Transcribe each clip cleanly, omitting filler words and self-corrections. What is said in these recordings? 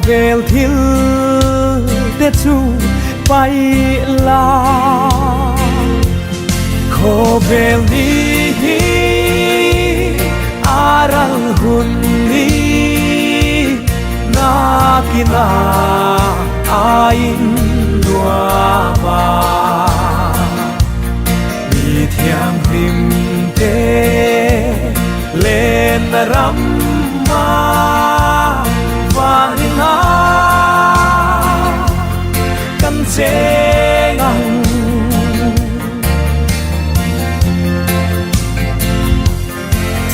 bel thil te chu pai la kho bel ni aral hun ni na kina ain lua ma mi thiam rim te lên ram ma van na kan che ngang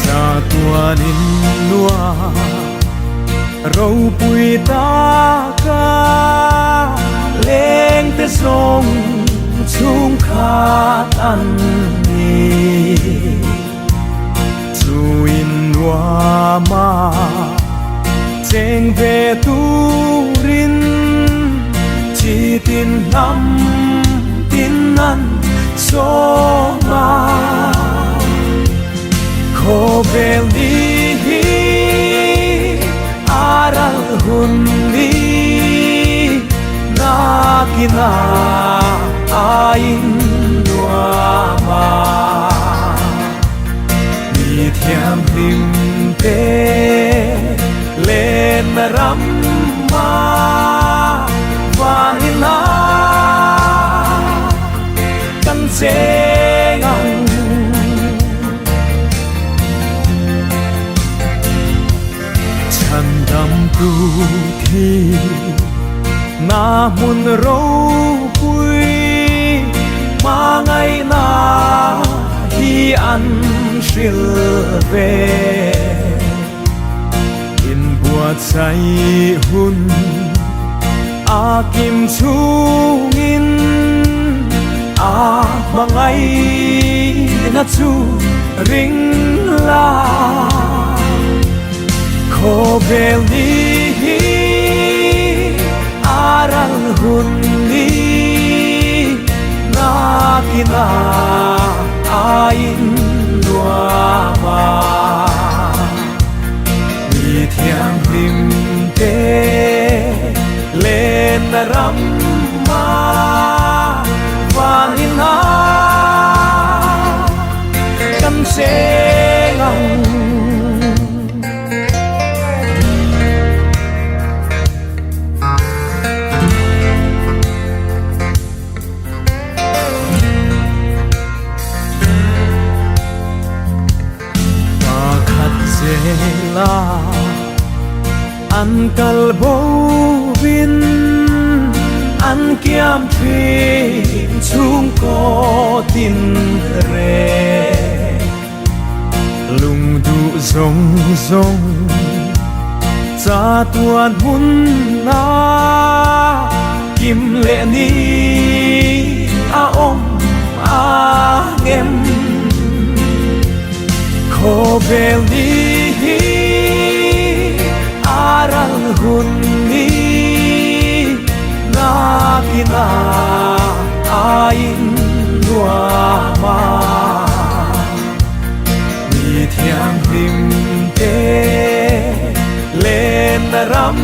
cha tua nin lua râu bụi ta ca lên te sông chung khát ăn ni chuin lua ma cheng về tu rin chỉ tin năm tin ăn số ma kho bel đi aral hun đi na kina ain lua ma mi thiam rim te lên ram ma van na kan che ngang chan dam tu thi na mun ro pui ma ngày na hi an shil ve say hun a kim chungin a mangai na chu ring la kho bel ni aral hun ni na kina ain lua ma thiam rim te lên ram ma van na kan se ngang ba khat zela an kalbo vin an kiam phin chung ko tin re lung du zong zong cha tuan hun na kim lệ ni a om a ngem kho bel ni aral hun ni na kina ain lua ma mi thiam rim te lên ram